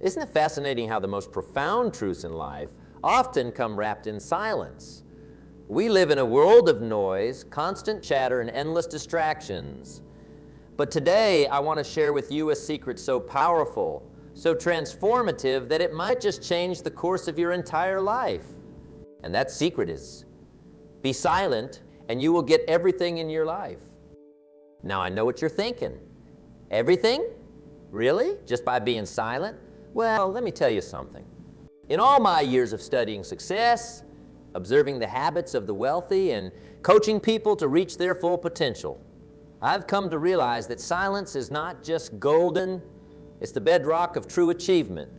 Isn't it fascinating how the most profound truths in life often come wrapped in silence? We live in a world of noise, constant chatter, and endless distractions. But today, I want to share with you a secret so powerful, so transformative, that it might just change the course of your entire life. And that secret is, be silent, and you will get everything in your life. Now, I know what you're thinking. Everything? Really? Just by being silent? Well, let me tell you something. In all my years of studying success, observing the habits of the wealthy, and coaching people to reach their full potential, I've come to realize that silence is not just golden, it's the bedrock of true achievement.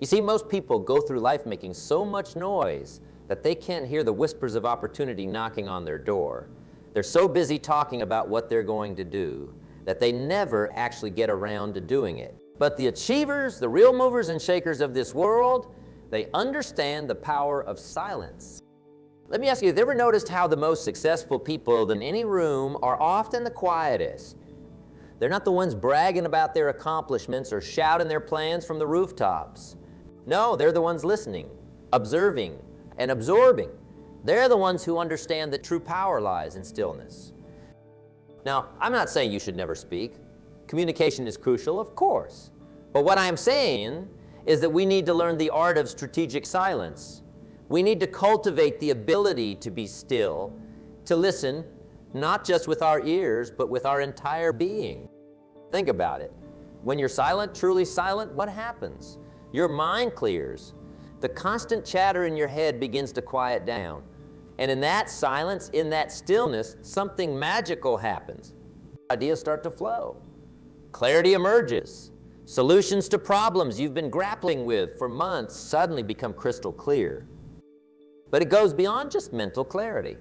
You see, most people go through life making so much noise that they can't hear the whispers of opportunity knocking on their door. They're so busy talking about what they're going to do that they never actually get around to doing it. But the achievers, the real movers and shakers of this world, they understand the power of silence. Let me ask you, have you ever noticed how the most successful people in any room are often the quietest? They're not the ones bragging about their accomplishments or shouting their plans from the rooftops. No, they're the ones listening, observing, and absorbing. They're the ones who understand that true power lies in stillness. Now, I'm not saying you should never speak. Communication is crucial, of course. But what I am saying is that we need to learn the art of strategic silence. We need to cultivate the ability to be still, to listen, not just with our ears, but with our entire being. Think about it. When you're silent, truly silent, what happens? Your mind clears. The constant chatter in your head begins to quiet down. And in that silence, in that stillness, something magical happens. Ideas start to flow. Clarity emerges. Solutions to problems you've been grappling with for months suddenly become crystal clear. But it goes beyond just mental clarity.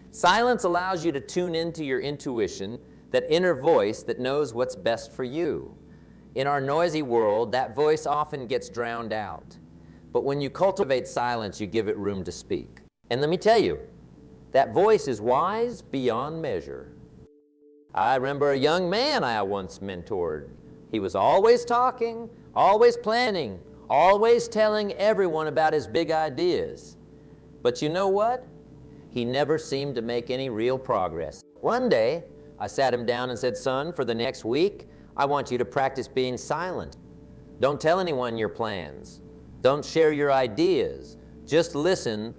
Silence allows you to tune into your intuition, that inner voice that knows what's best for you. In our noisy world, that voice often gets drowned out. But when you cultivate silence, you give it room to speak. And let me tell you, that voice is wise beyond measure. I remember a young man I once mentored. He was always talking, always planning, always telling everyone about his big ideas. But you know what? He never seemed to make any real progress. One day, I sat him down and said, "Son, for the next week, I want you to practice being silent. Don't tell anyone your plans. Don't share your ideas. Just listen,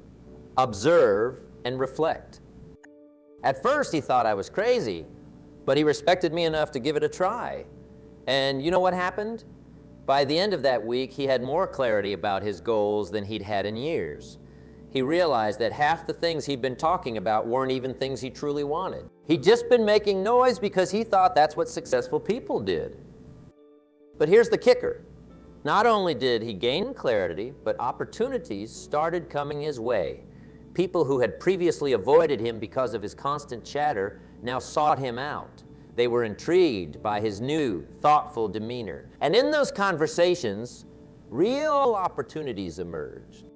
observe, and reflect." At first, he thought I was crazy, but he respected me enough to give it a try. And you know what happened? By the end of that week, he had more clarity about his goals than he'd had in years. He realized that half the things he'd been talking about weren't even things he truly wanted. He'd just been making noise because he thought that's what successful people did. But here's the kicker. Not only did he gain clarity, but opportunities started coming his way. People who had previously avoided him because of his constant chatter now sought him out. They were intrigued by his new, thoughtful demeanor. And in those conversations, real opportunities emerged.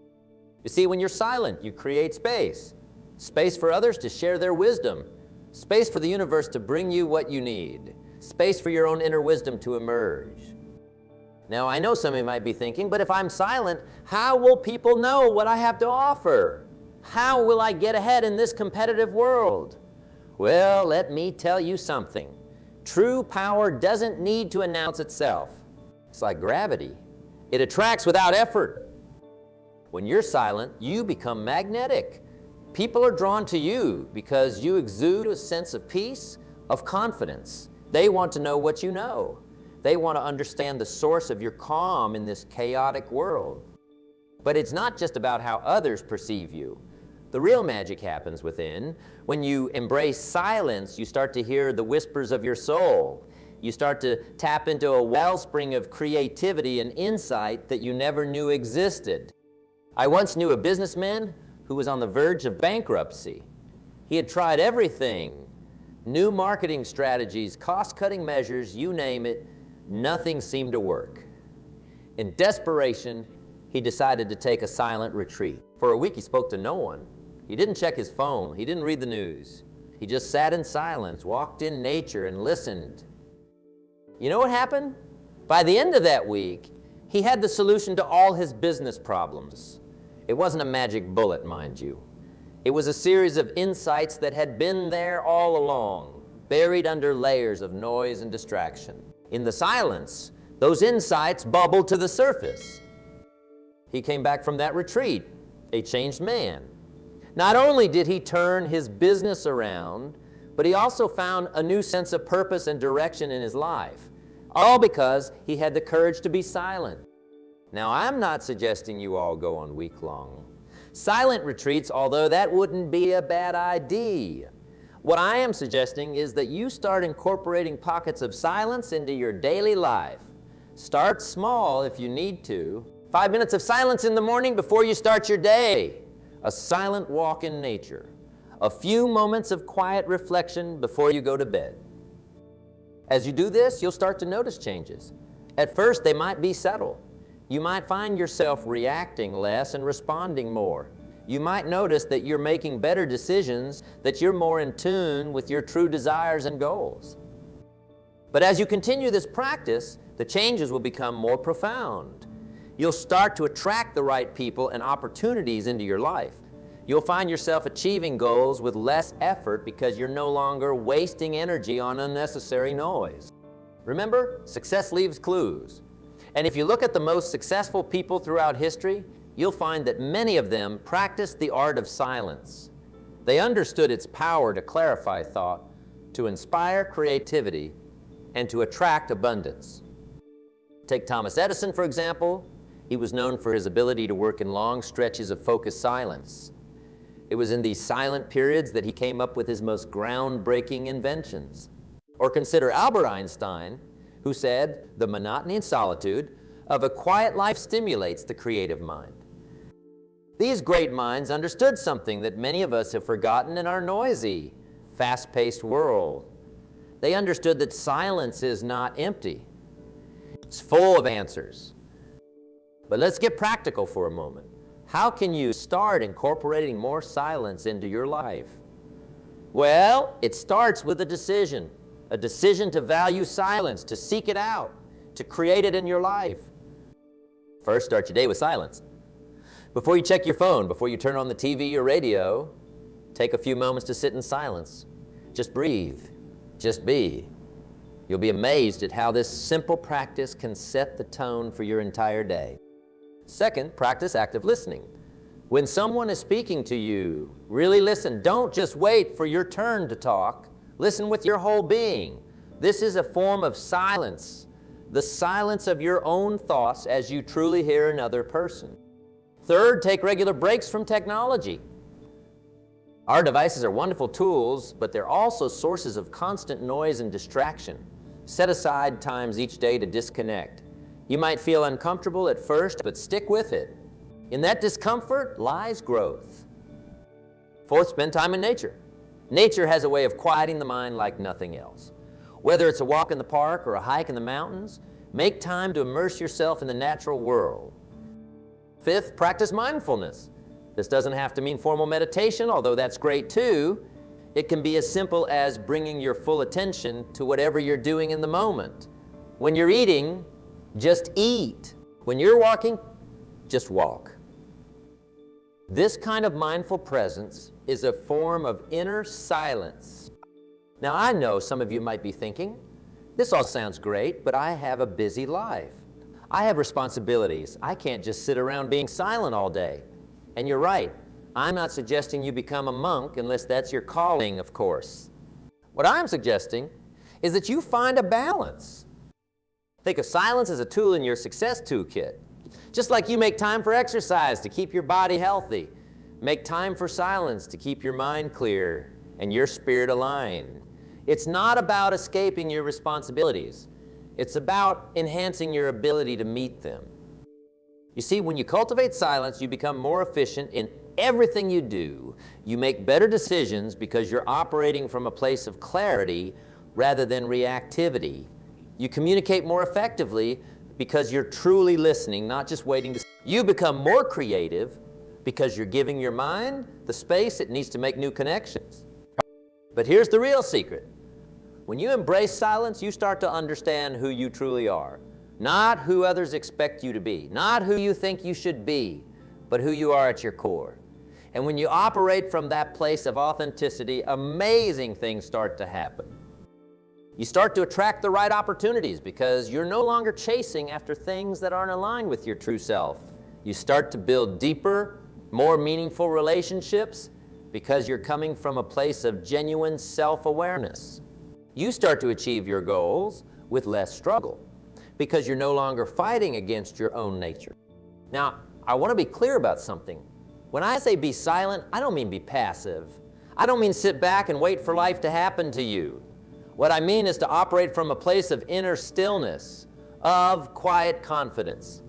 You see, when you're silent, you create space. Space for others to share their wisdom. Space for the universe to bring you what you need. Space for your own inner wisdom to emerge. Now, I know some of you might be thinking, but if I'm silent, how will people know what I have to offer? How will I get ahead in this competitive world? Well, let me tell you something. True power doesn't need to announce itself. It's like gravity. It attracts without effort. When you're silent, you become magnetic. People are drawn to you because you exude a sense of peace, of confidence. They want to know what you know. They want to understand the source of your calm in this chaotic world. But it's not just about how others perceive you. The real magic happens within. When you embrace silence, you start to hear the whispers of your soul. You start to tap into a wellspring of creativity and insight that you never knew existed. I once knew a businessman who was on the verge of bankruptcy. He had tried everything, new marketing strategies, cost-cutting measures, you name it, nothing seemed to work. In desperation, he decided to take a silent retreat. For a week, he spoke to no one. He didn't check his phone. He didn't read the news. He just sat in silence, walked in nature, and listened. You know what happened? By the end of that week, He had the solution to all his business problems. It wasn't a magic bullet, mind you. It was a series of insights that had been there all along, buried under layers of noise and distraction. In the silence, those insights bubbled to the surface. He came back from that retreat, a changed man. Not only did he turn his business around, but he also found a new sense of purpose and direction in his life, all because he had the courage to be silent. Now, I'm not suggesting you all go on week-long silent retreats, although that wouldn't be a bad idea. What I am suggesting is that you start incorporating pockets of silence into your daily life. Start small if you need to. 5 minutes of silence in the morning before you start your day. A silent walk in nature. A few moments of quiet reflection before you go to bed. As you do this, you'll start to notice changes. At first, they might be subtle. You might find yourself reacting less and responding more. You might notice that you're making better decisions, that you're more in tune with your true desires and goals. But as you continue this practice, the changes will become more profound. You'll start to attract the right people and opportunities into your life. You'll find yourself achieving goals with less effort because you're no longer wasting energy on unnecessary noise. Remember, success leaves clues. And if you look at the most successful people throughout history, you'll find that many of them practiced the art of silence. They understood its power to clarify thought, to inspire creativity, and to attract abundance. Take Thomas Edison, for example. He was known for his ability to work in long stretches of focused silence. It was in these silent periods that he came up with his most groundbreaking inventions. Or consider Albert Einstein, who said, "The monotony and solitude of a quiet life stimulates the creative mind." These great minds understood something that many of us have forgotten in our noisy, fast-paced world. They understood that silence is not empty. It's full of answers. But let's get practical for a moment. How can you start incorporating more silence into your life? Well, it starts with a decision to value silence, to seek it out, to create it in your life. First, start your day with silence. Before you check your phone, before you turn on the TV or radio, take a few moments to sit in silence. Just breathe, just be. You'll be amazed at how this simple practice can set the tone for your entire day. Second, practice active listening. When someone is speaking to you, really listen. Don't just wait for your turn to talk. Listen with your whole being. This is a form of silence, the silence of your own thoughts as you truly hear another person. Third, take regular breaks from technology. Our devices are wonderful tools, but they're also sources of constant noise and distraction. Set aside times each day to disconnect. You might feel uncomfortable at first, but stick with it. In that discomfort lies growth. Fourth, spend time in nature. Nature has a way of quieting the mind like nothing else. Whether it's a walk in the park or a hike in the mountains, make time to immerse yourself in the natural world. Fifth, practice mindfulness. This doesn't have to mean formal meditation, although that's great too. It can be as simple as bringing your full attention to whatever you're doing in the moment. When you're eating, just eat. When you're walking, just walk. This kind of mindful presence is a form of inner silence. Now, I know some of you might be thinking, this all sounds great, but I have a busy life. I have responsibilities. I can't just sit around being silent all day. And you're right. I'm not suggesting you become a monk unless that's your calling, of course. What I'm suggesting is that you find a balance. Think of silence as a tool in your success toolkit. Just like you make time for exercise to keep your body healthy, make time for silence to keep your mind clear and your spirit aligned. It's not about escaping your responsibilities. It's about enhancing your ability to meet them. You see, when you cultivate silence, you become more efficient in everything you do. You make better decisions because you're operating from a place of clarity rather than reactivity. You communicate more effectively because you're truly listening, not just waiting to... You become more creative because you're giving your mind the space it needs to make new connections. But here's the real secret. When you embrace silence, you start to understand who you truly are. Not who others expect you to be, not who you think you should be, but who you are at your core. And when you operate from that place of authenticity, amazing things start to happen. You start to attract the right opportunities because you're no longer chasing after things that aren't aligned with your true self. You start to build deeper, more meaningful relationships because you're coming from a place of genuine self-awareness. You start to achieve your goals with less struggle because you're no longer fighting against your own nature. Now, I want to be clear about something. When I say be silent, I don't mean be passive. I don't mean sit back and wait for life to happen to you. What I mean is to operate from a place of inner stillness, of quiet confidence.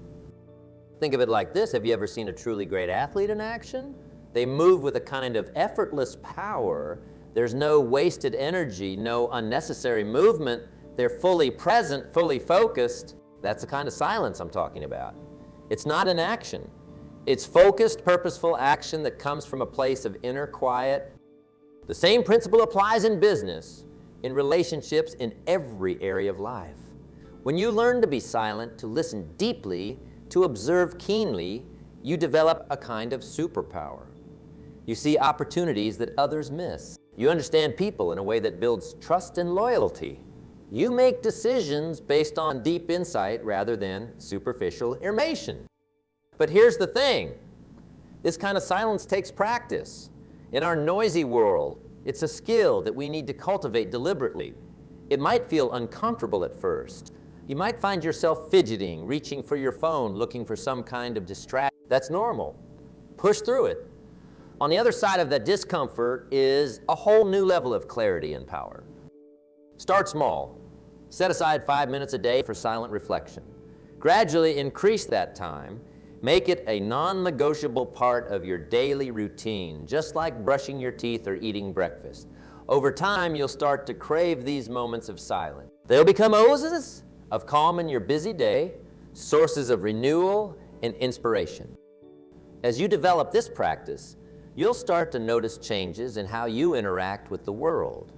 Think of it like this. Have you ever seen a truly great athlete in action? They move with a kind of effortless power. There's no wasted energy, no unnecessary movement. They're fully present, fully focused. That's the kind of silence I'm talking about. It's not an action. It's focused, purposeful action that comes from a place of inner quiet. The same principle applies in business, in relationships, in every area of life. When you learn to be silent, to listen deeply, to observe keenly, you develop a kind of superpower. You see opportunities that others miss. You understand people in a way that builds trust and loyalty. You make decisions based on deep insight rather than superficial information. But here's the thing. This kind of silence takes practice. In our noisy world, it's a skill that we need to cultivate deliberately. It might feel uncomfortable at first. You might find yourself fidgeting, reaching for your phone, looking for some kind of distraction. That's normal. Push through it. On the other side of that discomfort is a whole new level of clarity and power. Start small. Set aside 5 minutes a day for silent reflection. Gradually increase that time. Make it a non-negotiable part of your daily routine, just like brushing your teeth or eating breakfast. Over time, you'll start to crave these moments of silence. They'll become oases of calm in your busy day, sources of renewal and inspiration. As you develop this practice, you'll start to notice changes in how you interact with the world.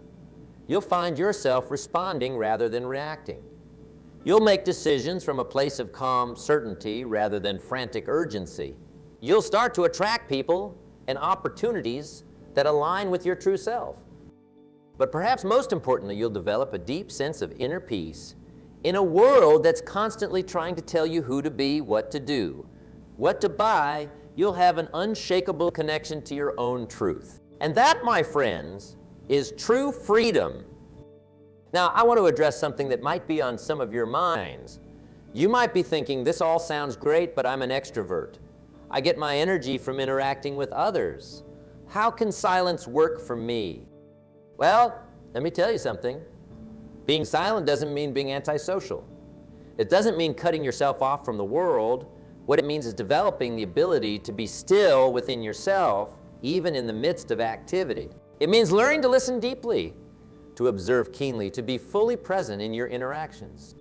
You'll find yourself responding rather than reacting. You'll make decisions from a place of calm certainty rather than frantic urgency. You'll start to attract people and opportunities that align with your true self. But perhaps most importantly, you'll develop a deep sense of inner peace in a world that's constantly trying to tell you who to be, what to do, what to buy. You'll have an unshakable connection to your own truth. And that, my friends, is true freedom. Now, I want to address something that might be on some of your minds. You might be thinking, this all sounds great, but I'm an extrovert. I get my energy from interacting with others. How can silence work for me? Well, let me tell you something. Being silent doesn't mean being antisocial. It doesn't mean cutting yourself off from the world. What it means is developing the ability to be still within yourself, even in the midst of activity. It means learning to listen deeply, to observe keenly, to be fully present in your interactions.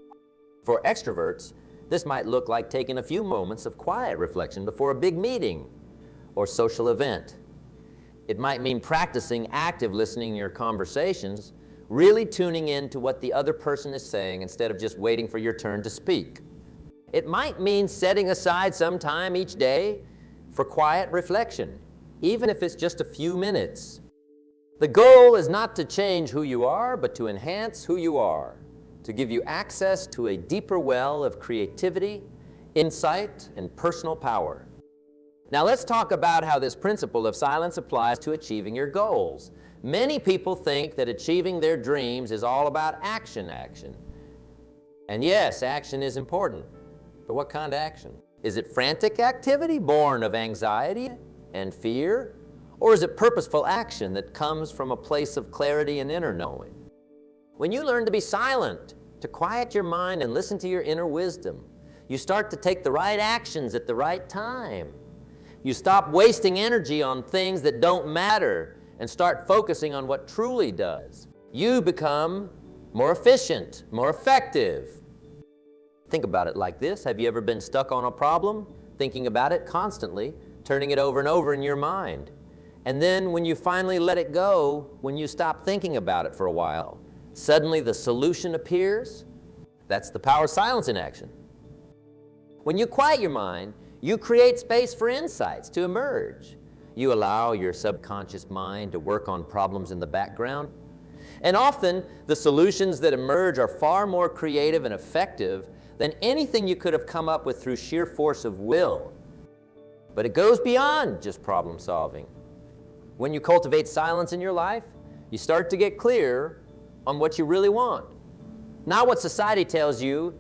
For extroverts, this might look like taking a few moments of quiet reflection before a big meeting or social event. It might mean practicing active listening in your conversations, really tuning in to what the other person is saying instead of just waiting for your turn to speak. It might mean setting aside some time each day for quiet reflection, even if it's just a few minutes. The goal is not to change who you are, but to enhance who you are, to give you access to a deeper well of creativity, insight, and personal power. Now let's talk about how this principle of silence applies to achieving your goals. Many people think that achieving their dreams is all about action. And yes, action is important. But what kind of action? Is it frantic activity born of anxiety and fear? Or is it purposeful action that comes from a place of clarity and inner knowing? When you learn to be silent, to quiet your mind and listen to your inner wisdom, you start to take the right actions at the right time. You stop wasting energy on things that don't matter and start focusing on what truly does. You become more efficient, more effective. Think about it like this. Have you ever been stuck on a problem, thinking about it constantly, turning it over and over in your mind? And then when you finally let it go, when you stop thinking about it for a while, suddenly the solution appears. That's the power of silence in action. When you quiet your mind, you create space for insights to emerge. You allow your subconscious mind to work on problems in the background. And often, the solutions that emerge are far more creative and effective than anything you could have come up with through sheer force of will. But it goes beyond just problem solving. When you cultivate silence in your life, you start to get clear on what you really want. Not what society tells you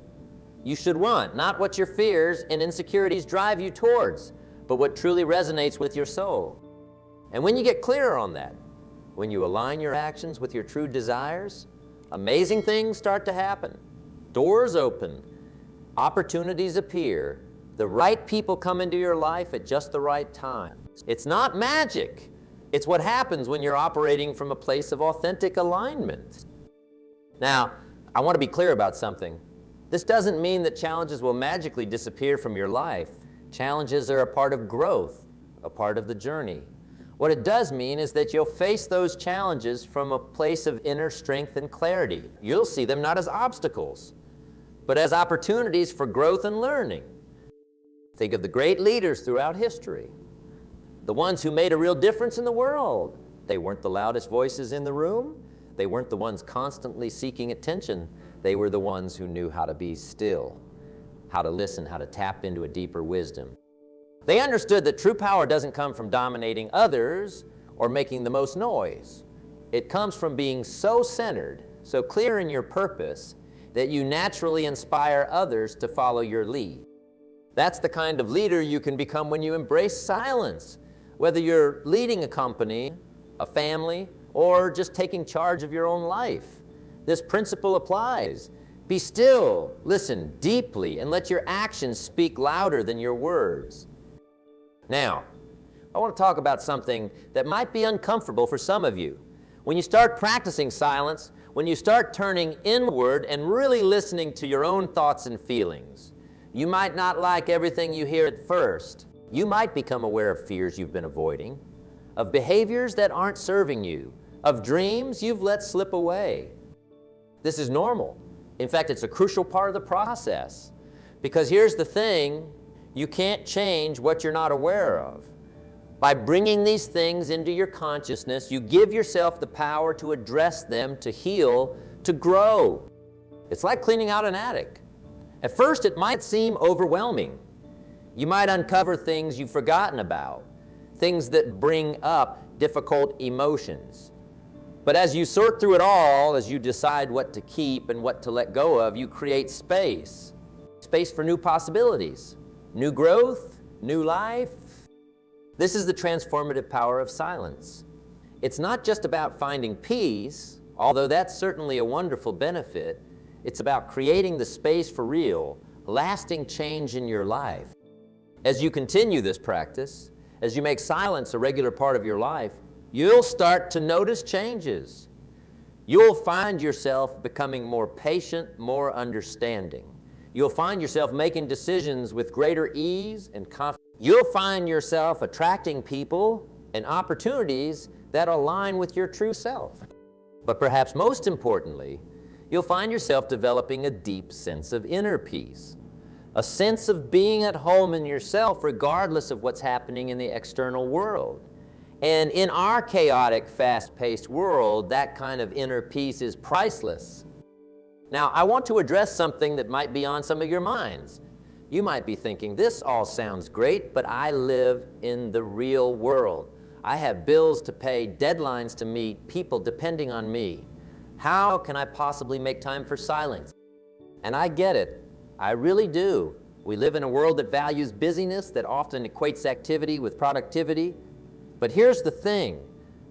you should want, not what your fears and insecurities drive you towards, but what truly resonates with your soul. And when you get clearer on that, when you align your actions with your true desires, amazing things start to happen. Doors open, opportunities appear, the right people come into your life at just the right time. It's not magic. It's what happens when you're operating from a place of authentic alignment. Now, I want to be clear about something. This doesn't mean that challenges will magically disappear from your life. Challenges are a part of growth, a part of the journey. What it does mean is that you'll face those challenges from a place of inner strength and clarity. You'll see them not as obstacles, but as opportunities for growth and learning. Think of the great leaders throughout history, the ones who made a real difference in the world. They weren't the loudest voices in the room. They weren't the ones constantly seeking attention. They were the ones who knew how to be still, how to listen, how to tap into a deeper wisdom. They understood that true power doesn't come from dominating others or making the most noise. It comes from being so centered, so clear in your purpose, that you naturally inspire others to follow your lead. That's the kind of leader you can become when you embrace silence, whether you're leading a company, a family, or just taking charge of your own life. This principle applies. Be still, listen deeply, and let your actions speak louder than your words. Now, I want to talk about something that might be uncomfortable for some of you. When you start practicing silence, when you start turning inward and really listening to your own thoughts and feelings, you might not like everything you hear at first. You might become aware of fears you've been avoiding, of behaviors that aren't serving you, of dreams you've let slip away. This is normal. In fact, it's a crucial part of the process. Because here's the thing, you can't change what you're not aware of. By bringing these things into your consciousness, you give yourself the power to address them, to heal, to grow. It's like cleaning out an attic. At first, it might seem overwhelming. You might uncover things you've forgotten about, things that bring up difficult emotions. But as you sort through it all, as you decide what to keep and what to let go of, you create space. Space for new possibilities, new growth, new life. This is the transformative power of silence. It's not just about finding peace, although that's certainly a wonderful benefit. It's about creating the space for real, lasting change in your life. As you continue this practice, as you make silence a regular part of your life, you'll start to notice changes. You'll find yourself becoming more patient, more understanding. You'll find yourself making decisions with greater ease and confidence. You'll find yourself attracting people and opportunities that align with your true self. But perhaps most importantly, you'll find yourself developing a deep sense of inner peace, a sense of being at home in yourself regardless of what's happening in the external world. And in our chaotic, fast-paced world, that kind of inner peace is priceless. Now, I want to address something that might be on some of your minds. You might be thinking, this all sounds great, but I live in the real world. I have bills to pay, deadlines to meet, people depending on me. How can I possibly make time for silence? And I get it. I really do. We live in a world that values busyness, that often equates activity with productivity. But here's the thing.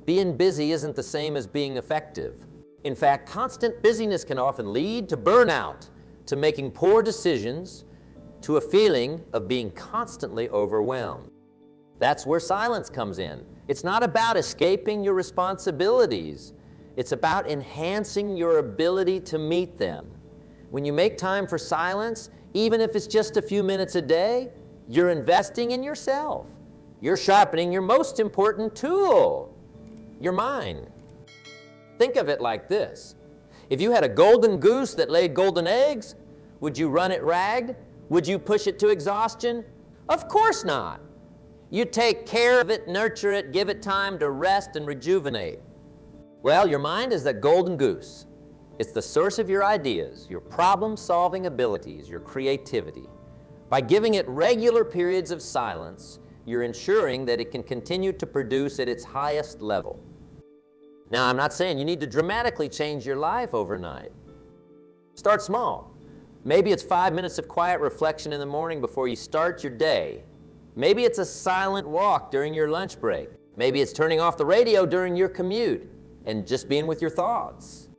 Being busy isn't the same as being effective. In fact, constant busyness can often lead to burnout, to making poor decisions, to a feeling of being constantly overwhelmed. That's where silence comes in. It's not about escaping your responsibilities. It's about enhancing your ability to meet them. When you make time for silence, even if it's just a few minutes a day, you're investing in yourself. You're sharpening your most important tool, your mind. Think of it like this. If you had a golden goose that laid golden eggs, would you run it ragged Would you push it to exhaustion? Of course not. You take care of it, nurture it, give it time to rest and rejuvenate. Well, your mind is that golden goose. It's the source of your ideas, your problem-solving abilities, your creativity. By giving it regular periods of silence, you're ensuring that it can continue to produce at its highest level. Now, I'm not saying you need to dramatically change your life overnight. Start small. Maybe it's 5 minutes of quiet reflection in the morning before you start your day. Maybe it's a silent walk during your lunch break. Maybe it's turning off the radio during your commute and just being with your thoughts.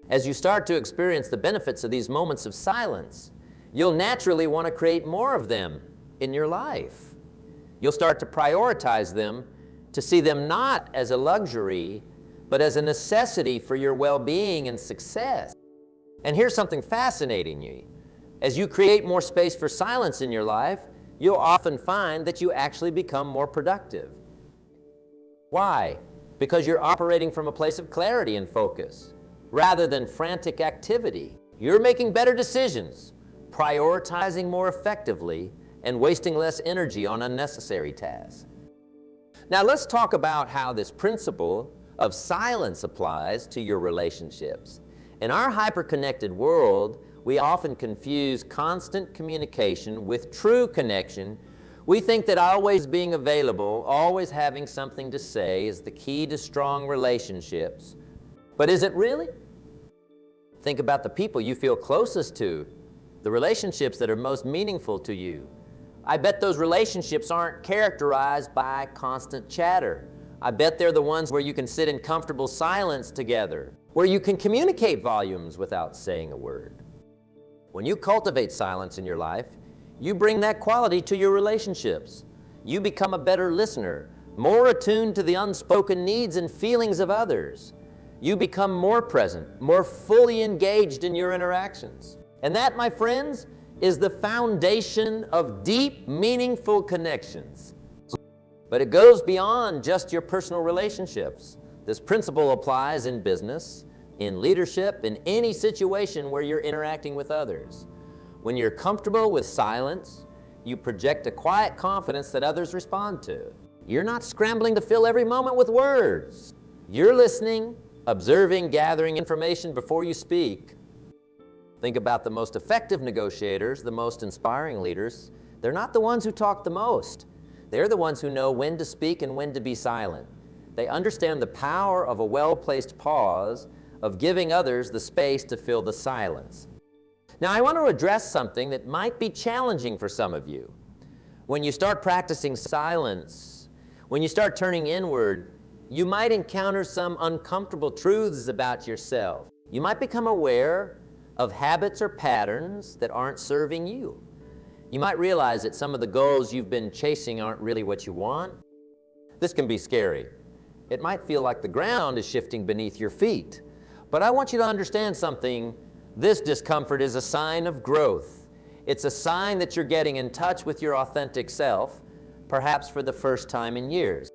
As you start to experience the benefits of these moments of silence, you'll naturally want to create more of them in your life. You'll start to prioritize them, to see them not as a luxury, but as a necessity for your well-being and success. And here's something fascinating you. As you create more space for silence in your life, you'll often find that you actually become more productive. Why? Because you're operating from a place of clarity and focus, rather than frantic activity. You're making better decisions, prioritizing more effectively, and wasting less energy on unnecessary tasks. Now let's talk about how this principle of silence applies to your relationships. In our hyper-connected world, we often confuse constant communication with true connection. We think that always being available, always having something to say is the key to strong relationships. But is it really? Think about the people you feel closest to, the relationships that are most meaningful to you. I bet those relationships aren't characterized by constant chatter. I bet they're the ones where you can sit in comfortable silence together, where you can communicate volumes without saying a word. When you cultivate silence in your life, you bring that quality to your relationships. You become a better listener, more attuned to the unspoken needs and feelings of others. You become more present, more fully engaged in your interactions. And that, my friends, is the foundation of deep, meaningful connections. But it goes beyond just your personal relationships. This principle applies in business, in leadership, in any situation where you're interacting with others. When you're comfortable with silence, you project a quiet confidence that others respond to. You're not scrambling to fill every moment with words. You're listening, observing, gathering information before you speak. Think about the most effective negotiators, the most inspiring leaders. They're not the ones who talk the most. They're the ones who know when to speak and when to be silent. They understand the power of a well-placed pause, of giving others the space to fill the silence. Now, I want to address something that might be challenging for some of you. When you start practicing silence, when you start turning inward, you might encounter some uncomfortable truths about yourself. You might become aware of habits or patterns that aren't serving you. You might realize that some of the goals you've been chasing aren't really what you want. This can be scary. It might feel like the ground is shifting beneath your feet. But I want you to understand something. This discomfort is a sign of growth. It's a sign that you're getting in touch with your authentic self, perhaps for the first time in years.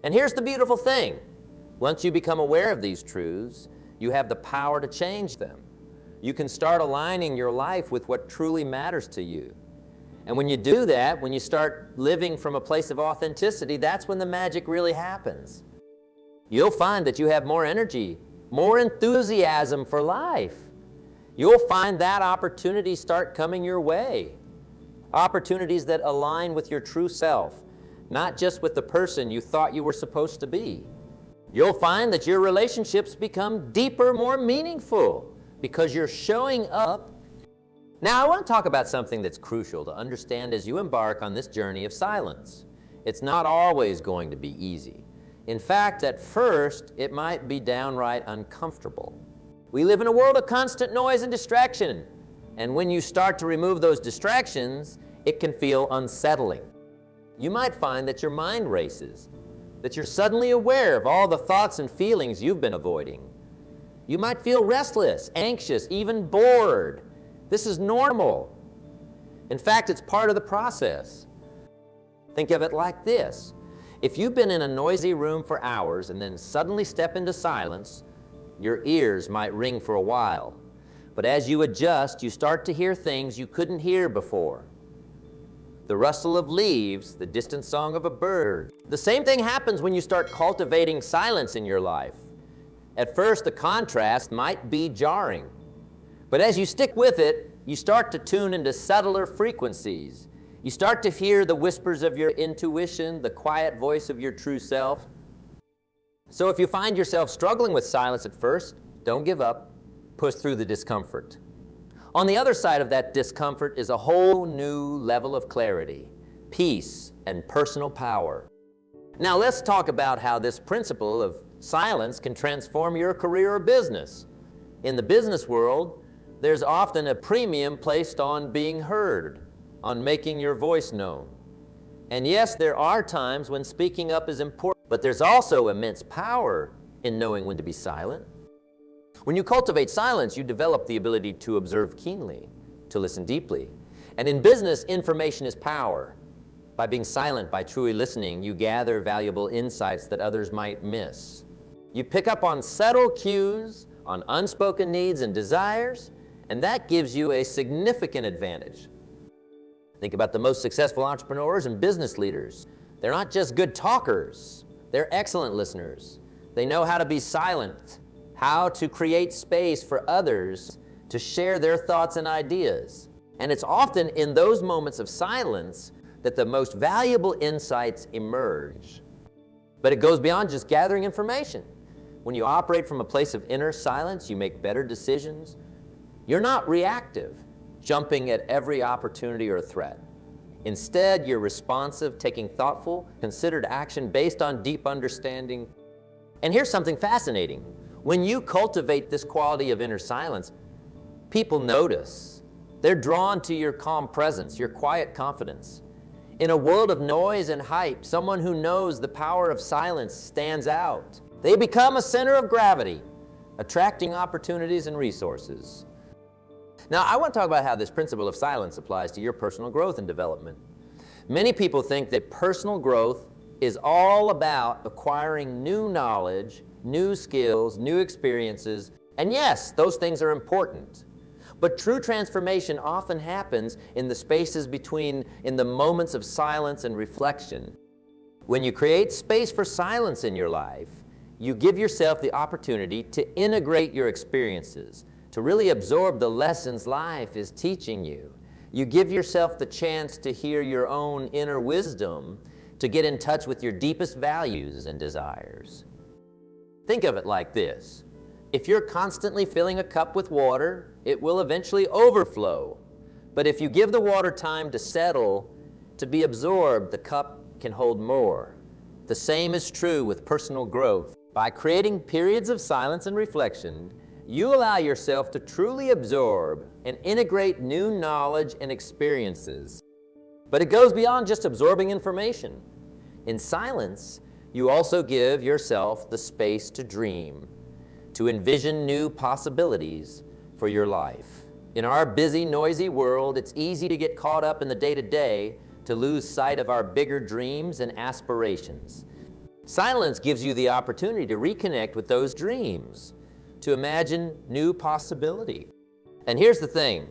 And here's the beautiful thing. Once you become aware of these truths, you have the power to change them. You can start aligning your life with what truly matters to you. And when you do that, when you start living from a place of authenticity, that's when the magic really happens. You'll find that you have more energy, more enthusiasm for life. You'll find that opportunities start coming your way. Opportunities that align with your true self, not just with the person you thought you were supposed to be. You'll find that your relationships become deeper, more meaningful, because you're showing up. Now, I want to talk about something that's crucial to understand as you embark on this journey of silence. It's not always going to be easy. In fact, at first, it might be downright uncomfortable. We live in a world of constant noise and distraction, and when you start to remove those distractions, it can feel unsettling. You might find that your mind races, that you're suddenly aware of all the thoughts and feelings you've been avoiding. You might feel restless, anxious, even bored. This is normal. In fact, it's part of the process. Think of it like this. If you've been in a noisy room for hours and then suddenly step into silence, your ears might ring for a while. But as you adjust, you start to hear things you couldn't hear before. The rustle of leaves, the distant song of a bird. The same thing happens when you start cultivating silence in your life. At first, the contrast might be jarring. But as you stick with it, you start to tune into subtler frequencies. You start to hear the whispers of your intuition, the quiet voice of your true self. So if you find yourself struggling with silence at first, don't give up. Push through the discomfort. On the other side of that discomfort is a whole new level of clarity, peace, and personal power. Now let's talk about how this principle of silence can transform your career or business. In the business world, there's often a premium placed on being heard, on making your voice known. And yes, there are times when speaking up is important, but there's also immense power in knowing when to be silent. When you cultivate silence, you develop the ability to observe keenly, to listen deeply. And in business, information is power. By being silent, by truly listening, you gather valuable insights that others might miss. You pick up on subtle cues, on unspoken needs and desires, and that gives you a significant advantage. Think about the most successful entrepreneurs and business leaders. They're not just good talkers, they're excellent listeners. They know how to be silent, how to create space for others to share their thoughts and ideas. And it's often in those moments of silence that the most valuable insights emerge. But it goes beyond just gathering information. When you operate from a place of inner silence, you make better decisions. You're not reactive, jumping at every opportunity or threat. Instead, you're responsive, taking thoughtful, considered action based on deep understanding. And here's something fascinating. When you cultivate this quality of inner silence, people notice. They're drawn to your calm presence, your quiet confidence. In a world of noise and hype, someone who knows the power of silence stands out. They become a center of gravity, attracting opportunities and resources. Now, I want to talk about how this principle of silence applies to your personal growth and development. Many people think that personal growth is all about acquiring new knowledge, new skills, new experiences, and yes, those things are important. But true transformation often happens in the spaces between, in the moments of silence and reflection. When you create space for silence in your life, you give yourself the opportunity to integrate your experiences, to really absorb the lessons life is teaching you. You give yourself the chance to hear your own inner wisdom, to get in touch with your deepest values and desires. Think of it like this. If you're constantly filling a cup with water, it will eventually overflow. But if you give the water time to settle, to be absorbed, the cup can hold more. The same is true with personal growth. By creating periods of silence and reflection, you allow yourself to truly absorb and integrate new knowledge and experiences. But it goes beyond just absorbing information. In silence, you also give yourself the space to dream, to envision new possibilities for your life. In our busy, noisy world, it's easy to get caught up in the day-to-day, to lose sight of our bigger dreams and aspirations. Silence gives you the opportunity to reconnect with those dreams, to imagine new possibility. And here's the thing,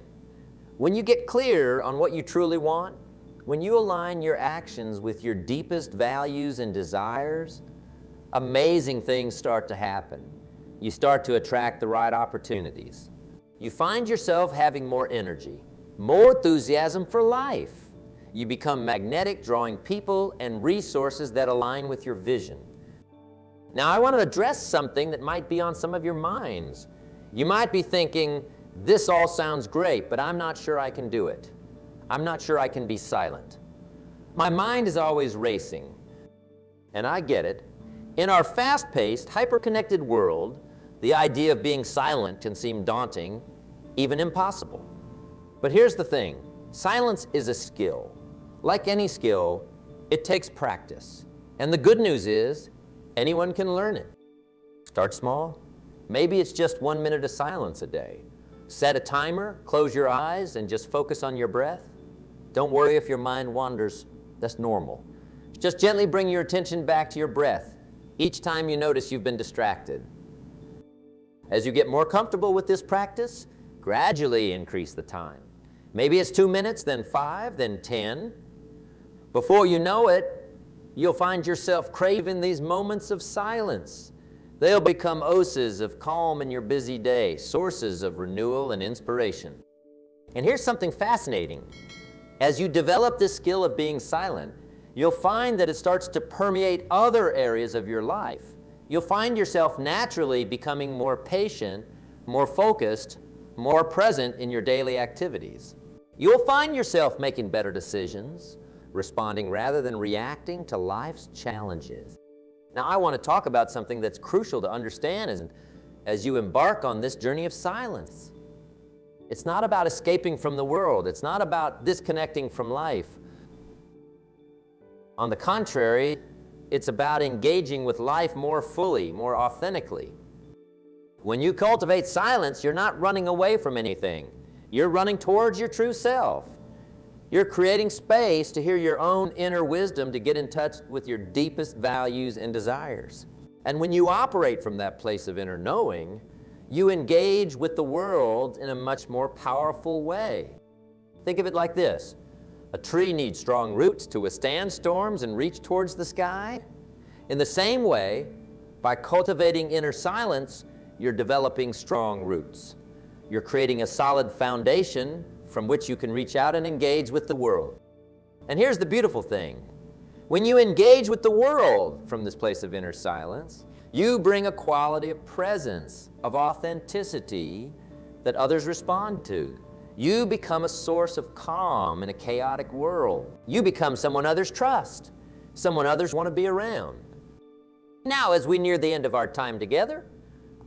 when you get clear on what you truly want, when you align your actions with your deepest values and desires, amazing things start to happen. You start to attract the right opportunities. You find yourself having more energy, more enthusiasm for life. You become magnetic, drawing people and resources that align with your vision. Now, I want to address something that might be on some of your minds. You might be thinking, this all sounds great, but I'm not sure I can do it. I'm not sure I can be silent. My mind is always racing. And I get it. In our fast-paced, hyper-connected world, the idea of being silent can seem daunting, even impossible. But here's the thing, silence is a skill. Like any skill, it takes practice. And the good news is, anyone can learn it. Start small. Maybe it's just 1 minute of silence a day. Set a timer, close your eyes, and just focus on your breath. Don't worry if your mind wanders, that's normal. Just gently bring your attention back to your breath each time you notice you've been distracted. As you get more comfortable with this practice, Gradually increase the time. Maybe it's 2 minutes, then 5, then 10. Before you know it, you'll find yourself craving these moments of silence. They'll become oases of calm in your busy day, sources of renewal and inspiration. And here's something fascinating. As you develop this skill of being silent, you'll find that it starts to permeate other areas of your life. You'll find yourself naturally becoming more patient, more focused, more present in your daily activities. You'll find yourself making better decisions, responding rather than reacting to life's challenges. Now, I want to talk about something that's crucial to understand as you embark on this journey of silence. It's not about escaping from the world. It's not about disconnecting from life. On the contrary, it's about engaging with life more fully, more authentically. When you cultivate silence, you're not running away from anything. You're running towards your true self. You're creating space to hear your own inner wisdom, to get in touch with your deepest values and desires. And when you operate from that place of inner knowing, you engage with the world in a much more powerful way. Think of it like this. A tree needs strong roots to withstand storms and reach towards the sky. In the same way, by cultivating inner silence, you're developing strong roots. You're creating a solid foundation from which you can reach out and engage with the world. And here's the beautiful thing. When you engage with the world from this place of inner silence, you bring a quality of presence, of authenticity that others respond to. You become a source of calm in a chaotic world. You become someone others trust, someone others want to be around. Now, as we near the end of our time together,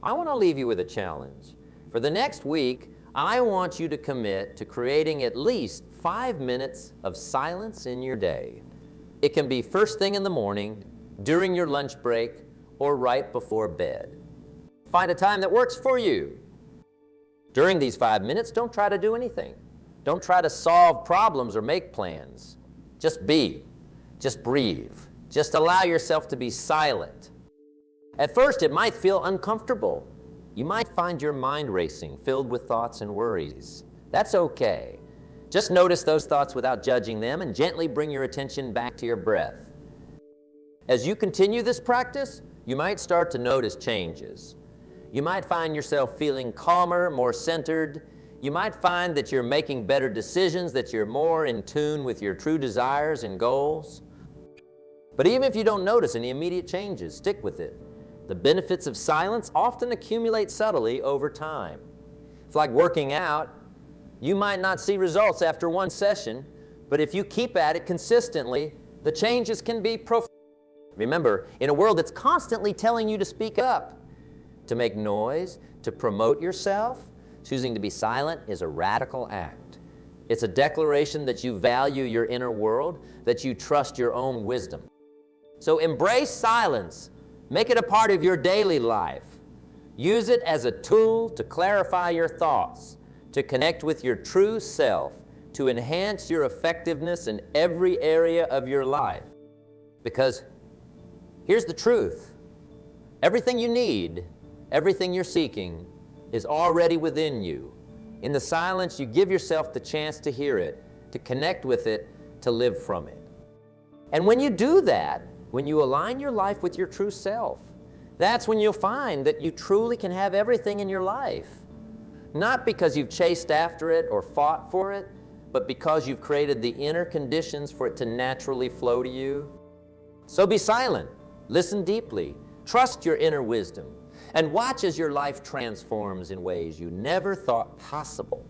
I want to leave you with a challenge. For the next week, I want you to commit to creating at least 5 minutes of silence in your day. It can be first thing in the morning, during your lunch break, or right before bed. Find a time that works for you. During these 5 minutes, don't try to do anything. Don't try to solve problems or make plans. Just be. Just breathe. Just allow yourself to be silent. At first, it might feel uncomfortable. You might find your mind racing, filled with thoughts and worries. That's okay. Just notice those thoughts without judging them and gently bring your attention back to your breath. As you continue this practice, you might start to notice changes. You might find yourself feeling calmer, more centered. You might find that you're making better decisions, that you're more in tune with your true desires and goals. But even if you don't notice any immediate changes, stick with it. The benefits of silence often accumulate subtly over time. It's like working out. You might not see results after one session, but if you keep at it consistently, the changes can be profound. Remember, in a world that's constantly telling you to speak up, to make noise, to promote yourself, choosing to be silent is a radical act. It's a declaration that you value your inner world, that you trust your own wisdom. So embrace silence. Make it a part of your daily life. Use it as a tool to clarify your thoughts, to connect with your true self, to enhance your effectiveness in every area of your life. Because here's the truth. Everything you need, everything you're seeking, is already within you. In the silence, you give yourself the chance to hear it, to connect with it, to live from it. And when you do that, when you align your life with your true self, that's when you'll find that you truly can have everything in your life. Not because you've chased after it or fought for it, but because you've created the inner conditions for it to naturally flow to you. So be silent, listen deeply, trust your inner wisdom, and watch as your life transforms in ways you never thought possible.